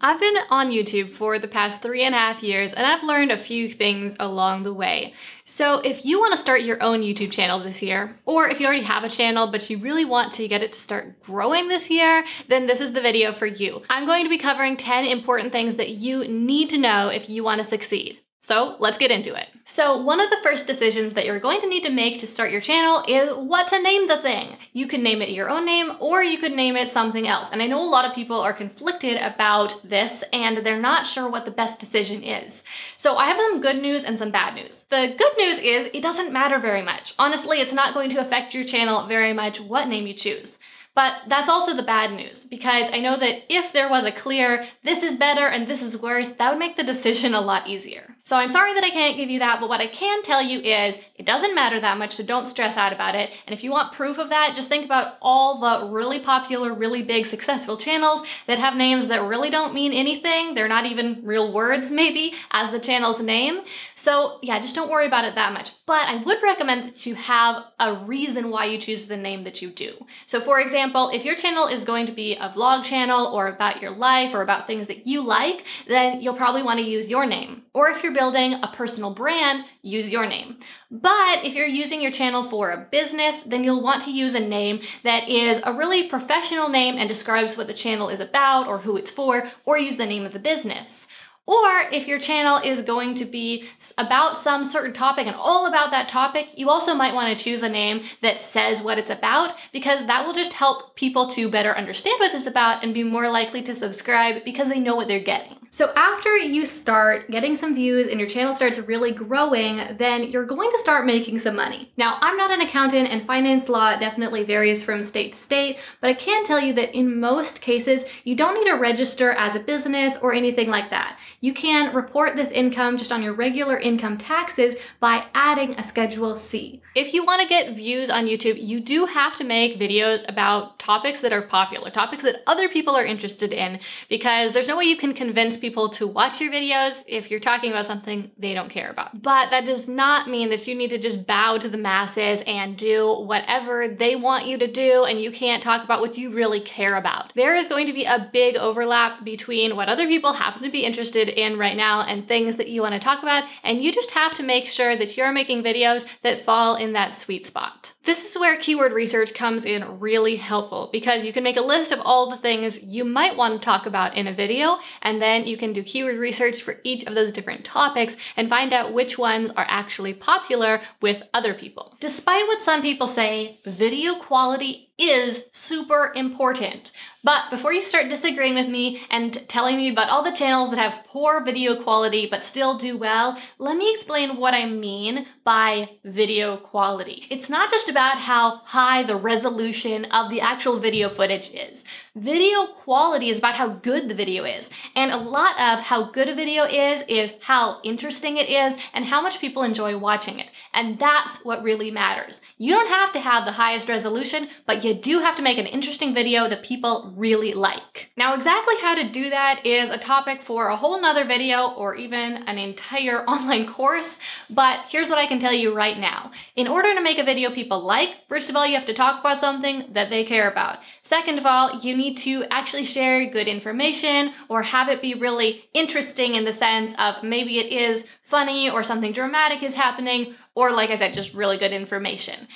I've been on YouTube for the past 3.5 years, and I've learned a few things along the way. So if you want to start your own YouTube channel this year, or if you already have a channel but you really want to get it to start growing this year, then this is the video for you. I'm going to be covering 10 important things that you need to know if you want to succeed. So let's get into it. So one of the first decisions that you're going to need to make to start your channel is what to name the thing. You can name it your own name, or you could name it something else. And I know a lot of people are conflicted about this and they're not sure what the best decision is. So I have some good news and some bad news. The good news is it doesn't matter very much. Honestly, it's not going to affect your channel very much what name you choose. But that's also the bad news, because I know that if there was a clear, this is better and this is worse, that would make the decision a lot easier. So I'm sorry that I can't give you that, but what I can tell you is it doesn't matter that much, so don't stress out about it. And if you want proof of that, just think about all the really popular, really big, successful channels that have names that really don't mean anything. They're not even real words, maybe, as the channel's name. So yeah, just don't worry about it that much. But I would recommend that you have a reason why you choose the name that you do. So for example, if your channel is going to be a vlog channel or about your life or about things that you like, then you'll probably want to use your name. Or if you're building a personal brand, use your name. But if you're using your channel for a business, then you'll want to use a name that is a really professional name and describes what the channel is about or who it's for, or use the name of the business. Or if your channel is going to be about some certain topic and all about that topic, you also might want to choose a name that says what it's about, because that will just help people to better understand what it's about and be more likely to subscribe because they know what they're getting. So after you start getting some views and your channel starts really growing, then you're going to start making some money. Now, I'm not an accountant and finance law definitely varies from state to state, but I can tell you that in most cases, you don't need to register as a business or anything like that. You can report this income just on your regular income taxes by adding a Schedule C. If you want to get views on YouTube, you do have to make videos about topics that are popular, topics that other people are interested in, because there's no way you can convince people to watch your videos if you're talking about something they don't care about. But that does not mean that you need to just bow to the masses and do whatever they want you to do, and you can't talk about what you really care about. There is going to be a big overlap between what other people happen to be interested in right now and things that you want to talk about, and you just have to make sure that you're making videos that fall in that sweet spot. This is where keyword research comes in really helpful, because you can make a list of all the things you might want to talk about in a video, and then you can do keyword research for each of those different topics and find out which ones are actually popular with other people. Despite what some people say, video quality is super important. But before you start disagreeing with me and telling me about all the channels that have poor video quality but still do well, let me explain what I mean by video quality. It's not just about how high the resolution of the actual video footage is. Video quality is about how good the video is. And a lot of how good a video is how interesting it is and how much people enjoy watching it. And that's what really matters. You don't have to have the highest resolution, but you do have to make an interesting video that people really like. Now, exactly how to do that is a topic for a whole nother video or even an entire online course, but here's what I can tell you right now. In order to make a video people like, first of all, you have to talk about something that they care about. Second of all, you need to actually share good information or have it be really interesting in the sense of maybe it is funny or something dramatic is happening, or like I said, just really good information.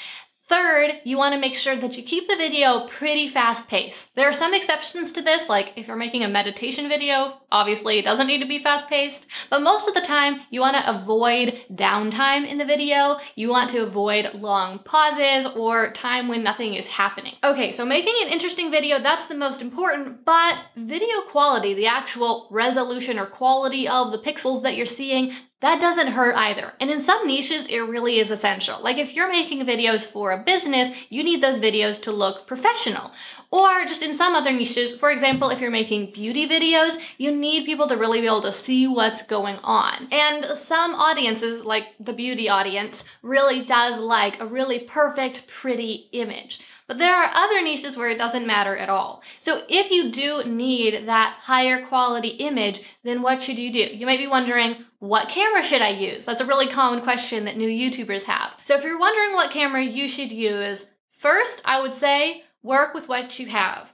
Third, you want to make sure that you keep the video pretty fast-paced. There are some exceptions to this, like if you're making a meditation video, obviously it doesn't need to be fast-paced, but most of the time you want to avoid downtime in the video. You want to avoid long pauses or time when nothing is happening. Okay, so making an interesting video, that's the most important, but video quality, the actual resolution or quality of the pixels that you're seeing, that doesn't hurt either. And in some niches, it really is essential. Like if you're making videos for a business, you need those videos to look professional. Or just in some other niches, for example, if you're making beauty videos, you need people to really be able to see what's going on. And some audiences, like the beauty audience, really does like a really perfect, pretty image. But there are other niches where it doesn't matter at all. So if you do need that higher quality image, then what should you do? You might be wondering, what camera should I use? That's a really common question that new YouTubers have. So if you're wondering what camera you should use, first I would say work with what you have.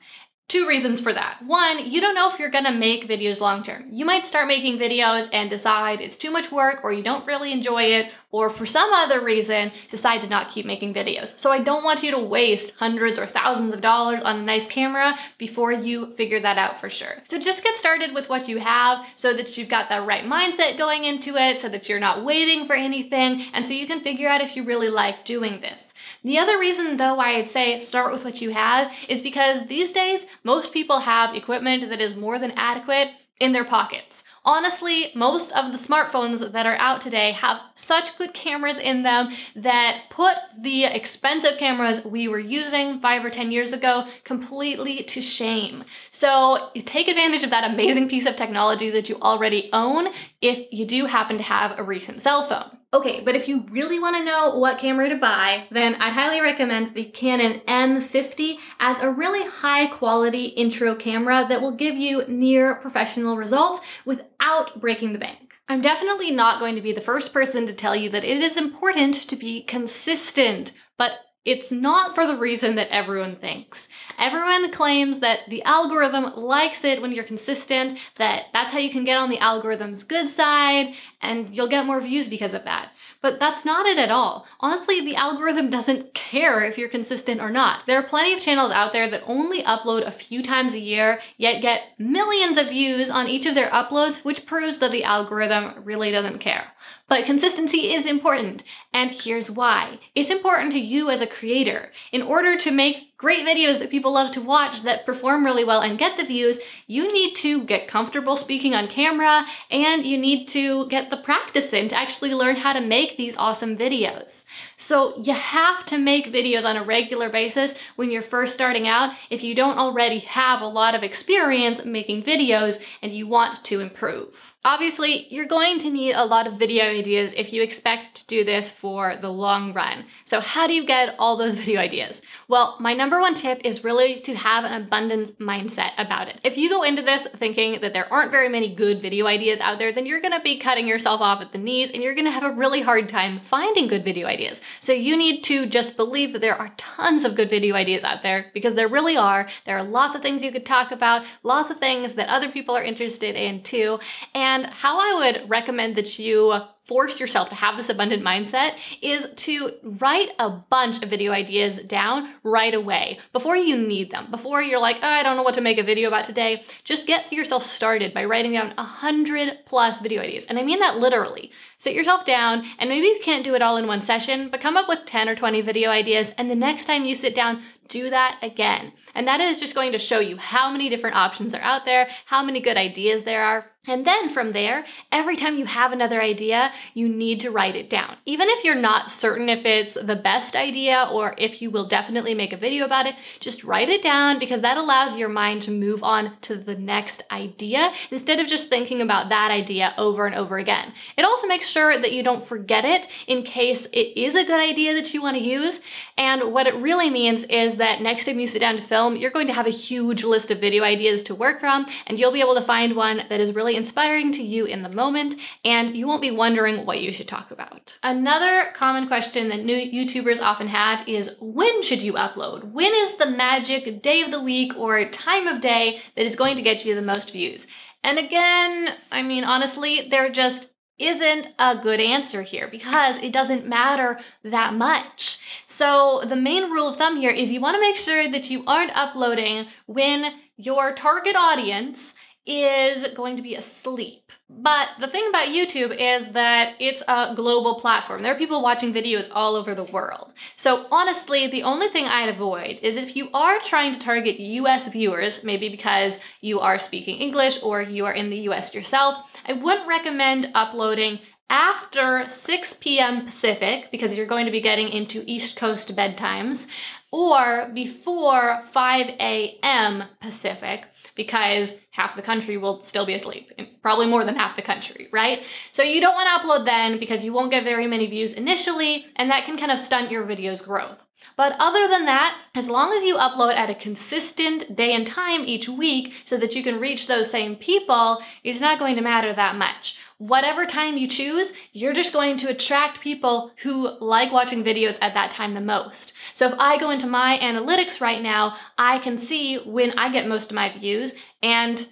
Two reasons for that. One, you don't know if you're gonna make videos long term. You might start making videos and decide it's too much work, or you don't really enjoy it, or for some other reason, decide to not keep making videos. So I don't want you to waste hundreds or thousands of dollars on a nice camera before you figure that out for sure. So just get started with what you have so that you've got the right mindset going into it, so that you're not waiting for anything, and so you can figure out if you really like doing this. The other reason though why I'd say start with what you have is because these days, most people have equipment that is more than adequate in their pockets. Honestly, most of the smartphones that are out today have such good cameras in them that put the expensive cameras we were using 5 or 10 years ago completely to shame. So take advantage of that amazing piece of technology that you already own if you do happen to have a recent cell phone. Okay, but if you really want to know what camera to buy, then I highly recommend the Canon M50 as a really high quality intro camera that will give you near professional results without breaking the bank. I'm definitely not going to be the first person to tell you that it is important to be consistent, but it's not for the reason that everyone thinks. Everyone claims that the algorithm likes it when you're consistent, that that's how you can get on the algorithm's good side, and you'll get more views because of that. But that's not it at all. Honestly, the algorithm doesn't care if you're consistent or not. There are plenty of channels out there that only upload a few times a year, yet get millions of views on each of their uploads, which proves that the algorithm really doesn't care. But consistency is important, and here's why. It's important to you as a creator. In order to make great videos that people love to watch that perform really well and get the views, you need to get comfortable speaking on camera, and you need to get the practice in to actually learn how to make these awesome videos. So you have to make videos on a regular basis when you're first starting out if you don't already have a lot of experience making videos and you want to improve. Obviously, you're going to need a lot of video ideas if you expect to do this for the long run. So how do you get all those video ideas? Well, my number one tip is really to have an abundance mindset about it. If you go into this thinking that there aren't very many good video ideas out there, then you're gonna be cutting yourself off at the knees and you're gonna have a really hard time finding good video ideas. So you need to just believe that there are tons of good video ideas out there, because there really are. There are lots of things you could talk about, lots of things that other people are interested in too. And how I would recommend that you force yourself to have this abundant mindset is to write a bunch of video ideas down right away before you need them. Before you're like, oh, I don't know what to make a video about today. Just get yourself started by writing down 100+ video ideas. And I mean that literally. Sit yourself down, and maybe you can't do it all in one session, but come up with 10 or 20 video ideas, and the next time you sit down, do that again. And that is just going to show you how many different options are out there, how many good ideas there are. And then from there, every time you have another idea, you need to write it down. Even if you're not certain if it's the best idea or if you will definitely make a video about it, just write it down, because that allows your mind to move on to the next idea instead of just thinking about that idea over and over again. It also makes sure that you don't forget it in case it is a good idea that you want to use. And what it really means is that next time you sit down to film, you're going to have a huge list of video ideas to work from, and you'll be able to find one that is really inspiring to you in the moment, and you won't be wondering what you should talk about. Another common question that new YouTubers often have is, when should you upload? When is the magic day of the week or time of day that is going to get you the most views? And again, I mean, honestly, there just isn't a good answer here, because it doesn't matter that much. So the main rule of thumb here is you want to make sure that you aren't uploading when your target audience is going to be asleep. But the thing about YouTube is that it's a global platform. There are people watching videos all over the world. So honestly, the only thing I'd avoid is if you are trying to target US viewers, maybe because you are speaking English or you are in the US yourself, I wouldn't recommend uploading after 6 p.m. Pacific, because you're going to be getting into East Coast bedtimes, or before 5 a.m. Pacific, because half the country will still be asleep, and probably more than half the country, right? So you don't want to upload then, because you won't get very many views initially, and that can kind of stunt your video's growth. But other than that, as long as you upload at a consistent day and time each week so that you can reach those same people, it's not going to matter that much. whatever time you choose, you're just going to attract people who like watching videos at that time the most. So if I go into my analytics right now, I can see when I get most of my views, and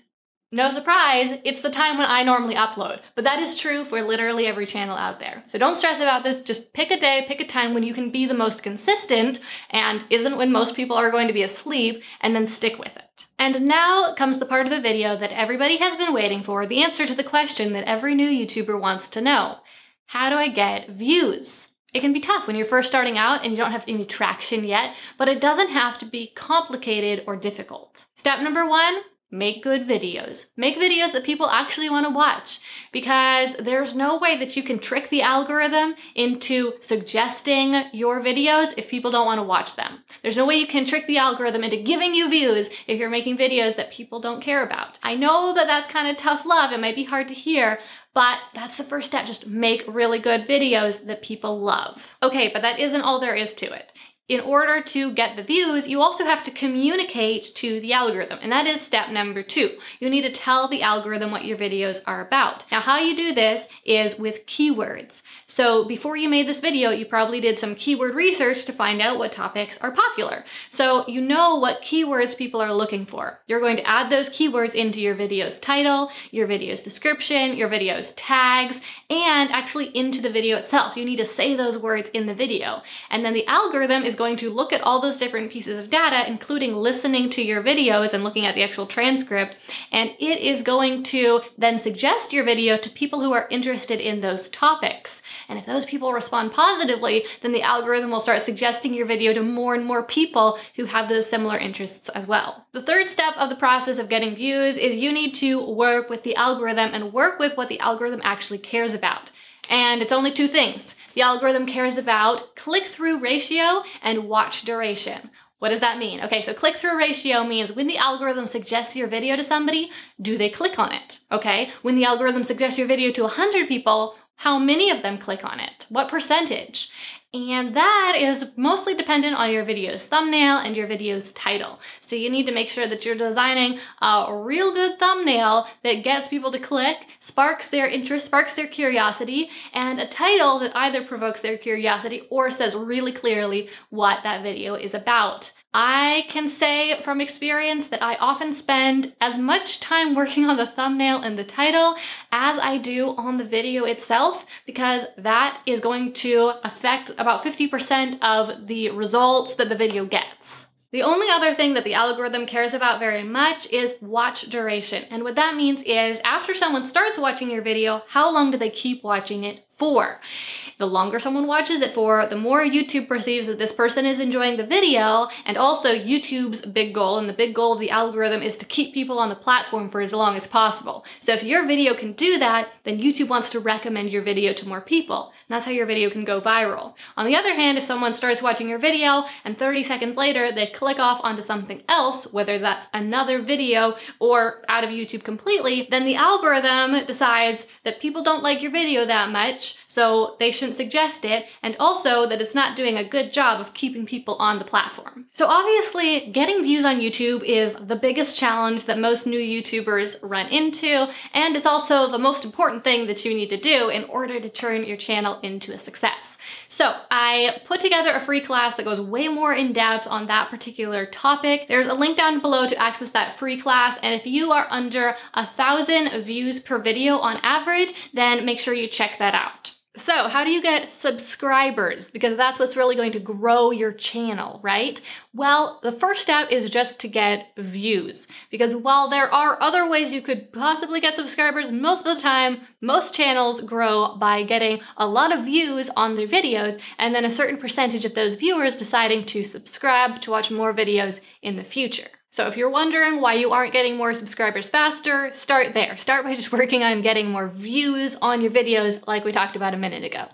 no surprise, it's the time when I normally upload. But that is true for literally every channel out there. So don't stress about this. Just pick a day, pick a time when you can be the most consistent and isn't when most people are going to be asleep, and then stick with it. And now comes the part of the video that everybody has been waiting for, the answer to the question that every new YouTuber wants to know. How do I get views? It can be tough when you're first starting out and you don't have any traction yet, but it doesn't have to be complicated or difficult. Step number 1, make good videos. Make videos that people actually want to watch, because there's no way that you can trick the algorithm into suggesting your videos if people don't want to watch them. There's no way you can trick the algorithm into giving you views if you're making videos that people don't care about. I know that that's kind of tough love. It might be hard to hear, but that's the first step. Just make really good videos that people love. Okay, but that isn't all there is to it. In order to get the views, you also have to communicate to the algorithm, and that is step number 2. You need to tell the algorithm what your videos are about. Now, how you do this is with keywords. So before you made this video, you probably did some keyword research to find out what topics are popular. So you know what keywords people are looking for. You're going to add those keywords into your video's title, your video's description, your video's tags, and actually into the video itself. You need to say those words in the video. And then the algorithm is going to look at all those different pieces of data, including listening to your videos and looking at the actual transcript, and it is going to then suggest your video to people who are interested in those topics. And if those people respond positively, then the algorithm will start suggesting your video to more and more people who have those similar interests as well. The third step of the process of getting views is you need to work with the algorithm and work with what the algorithm actually cares about. And it's only 2 things. The algorithm cares about click-through ratio and watch duration. What does that mean? Okay, so click-through ratio means when the algorithm suggests your video to somebody, do they click on it? Okay, when the algorithm suggests your video to 100 people, how many of them click on it? What percentage? And that is mostly dependent on your video's thumbnail and your video's title. So you need to make sure that you're designing a real good thumbnail that gets people to click, sparks their interest, sparks their curiosity, and a title that either provokes their curiosity or says really clearly what that video is about. I can say from experience that I often spend as much time working on the thumbnail and the title as I do on the video itself, because that is going to affect about 50% of the results that the video gets. The only other thing that the algorithm cares about very much is watch duration. And what that means is after someone starts watching your video, how long do they keep watching it for? The longer someone watches it for, the more YouTube perceives that this person is enjoying the video, and also YouTube's big goal, and the big goal of the algorithm is to keep people on the platform for as long as possible. So if your video can do that, then YouTube wants to recommend your video to more people, and that's how your video can go viral. On the other hand, if someone starts watching your video and 30 seconds later they click off onto something else, whether that's another video or out of YouTube completely, then the algorithm decides that people don't like your video that much, so they shouldn't suggest it, and also that it's not doing a good job of keeping people on the platform. So obviously, getting views on YouTube is the biggest challenge that most new YouTubers run into, and it's also the most important thing that you need to do in order to turn your channel into a success. So I put together a free class that goes way more in depth on that particular topic. There's a link down below to access that free class, and if you are under 1,000 views per video on average, then make sure you check that out. So how do you get subscribers? Because that's what's really going to grow your channel, right? Well, the first step is just to get views. Because while there are other ways you could possibly get subscribers, most of the time, most channels grow by getting a lot of views on their videos, and then a certain percentage of those viewers deciding to subscribe to watch more videos in the future. So if you're wondering why you aren't getting more subscribers faster, start there. Start by just working on getting more views on your videos like we talked about a minute ago.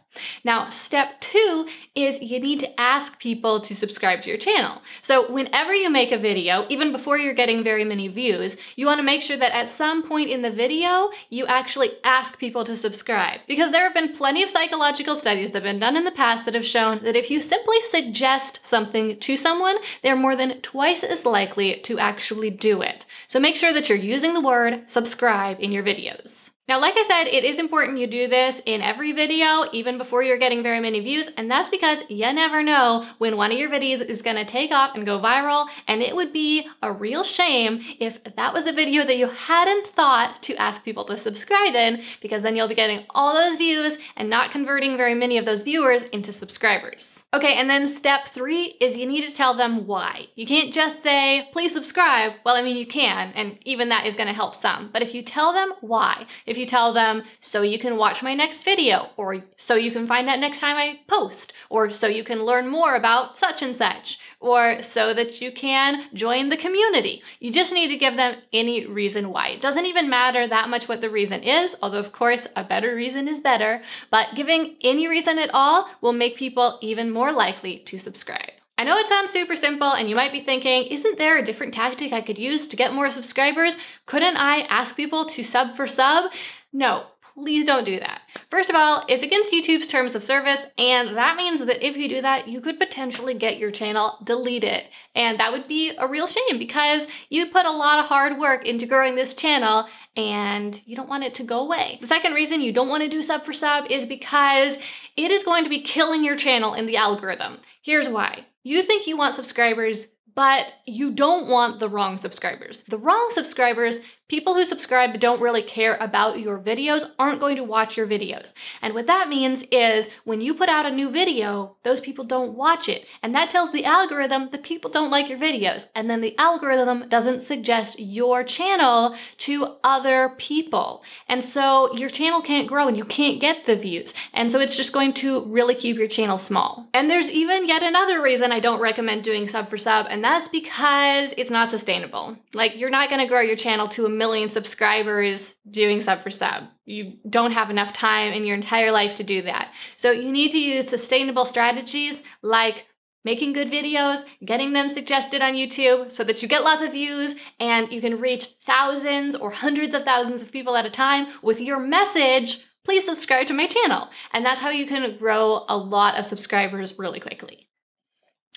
Now, step 2 is you need to ask people to subscribe to your channel. So whenever you make a video, even before you're getting very many views, you want to make sure that at some point in the video, you actually ask people to subscribe. Because there have been plenty of psychological studies that have been done in the past that have shown that if you simply suggest something to someone, they're more than twice as likely to actually do it. So make sure that you're using the word subscribe in your videos. Now, like I said, it is important you do this in every video, even before you're getting very many views, and that's because you never know when one of your videos is gonna take off and go viral, and it would be a real shame if that was a video that you hadn't thought to ask people to subscribe in, because then you'll be getting all those views and not converting very many of those viewers into subscribers. Okay, and then step 3 is you need to tell them why. You can't just say, please subscribe. Well, I mean, you can, and even that is gonna help some, but if you tell them why, if you tell them, so you can watch my next video, or so you can find out next time I post, or so you can learn more about such and such, or so that you can join the community. You just need to give them any reason why. It doesn't even matter that much what the reason is, although of course a better reason is better, but giving any reason at all will make people even more likely to subscribe. I know it sounds super simple and you might be thinking, isn't there a different tactic I could use to get more subscribers? Couldn't I ask people to sub for sub? No, please don't do that. First of all, it's against YouTube's terms of service, and that means that if you do that, you could potentially get your channel deleted. And that would be a real shame because you put a lot of hard work into growing this channel and you don't want it to go away. The second reason you don't want to do sub for sub is because it is going to be killing your channel in the algorithm. Here's why. You think you want subscribers, but you don't want the wrong subscribers. The wrong subscribers, people who subscribe but don't really care about your videos, aren't going to watch your videos. And what that means is when you put out a new video, those people don't watch it. And that tells the algorithm that people don't like your videos. And then the algorithm doesn't suggest your channel to other people. And so your channel can't grow and you can't get the views. And so it's just going to really keep your channel small. And there's even yet another reason I don't recommend doing sub for sub, and that's because it's not sustainable. Like, you're not gonna grow your channel to 1 million subscribers doing sub for sub. You don't have enough time in your entire life to do that. So you need to use sustainable strategies like making good videos, getting them suggested on YouTube so that you get lots of views and you can reach thousands or hundreds of thousands of people at a time with your message, please subscribe to my channel. And that's how you can grow a lot of subscribers really quickly.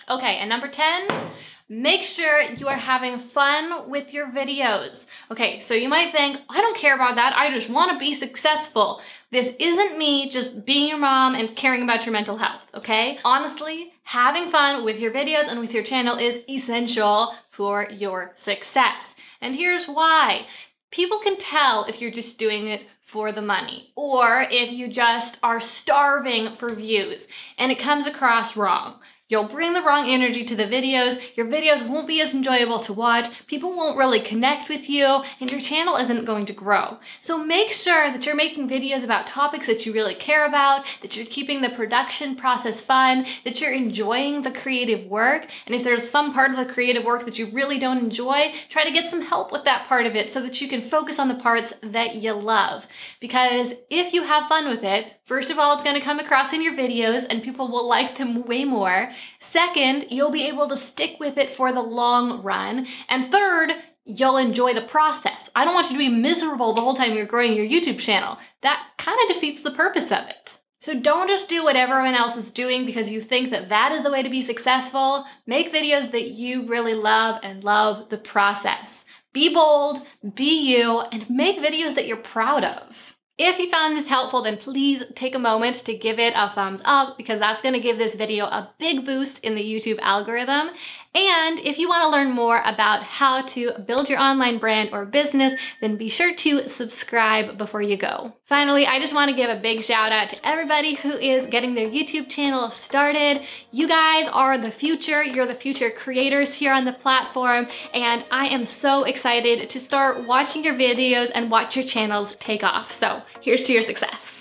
Okay, and number 10, make sure you are having fun with your videos. Okay, so you might think, I don't care about that, I just want to be successful. This isn't me just being your mom and caring about your mental health, okay? Honestly, having fun with your videos and with your channel is essential for your success. And here's why. People can tell if you're just doing it for the money, or if you just are starving for views and it comes across wrong. You'll bring the wrong energy to the videos, your videos won't be as enjoyable to watch, people won't really connect with you, and your channel isn't going to grow. So make sure that you're making videos about topics that you really care about, that you're keeping the production process fun, that you're enjoying the creative work, and if there's some part of the creative work that you really don't enjoy, try to get some help with that part of it so that you can focus on the parts that you love. Because if you have fun with it, first of all, it's gonna come across in your videos and people will like them way more. Second, you'll be able to stick with it for the long run. And third, you'll enjoy the process. I don't want you to be miserable the whole time you're growing your YouTube channel. That kind of defeats the purpose of it. So don't just do what everyone else is doing because you think that that is the way to be successful. Make videos that you really love and love the process. Be bold, be you, and make videos that you're proud of. If you found this helpful, then please take a moment to give it a thumbs up because that's gonna give this video a big boost in the YouTube algorithm. And if you wanna learn more about how to build your online brand or business, then be sure to subscribe before you go. Finally, I just wanna give a big shout out to everybody who is getting their YouTube channel started. You guys are the future, you're the future creators here on the platform, and I am so excited to start watching your videos and watch your channels take off. So here's to your success.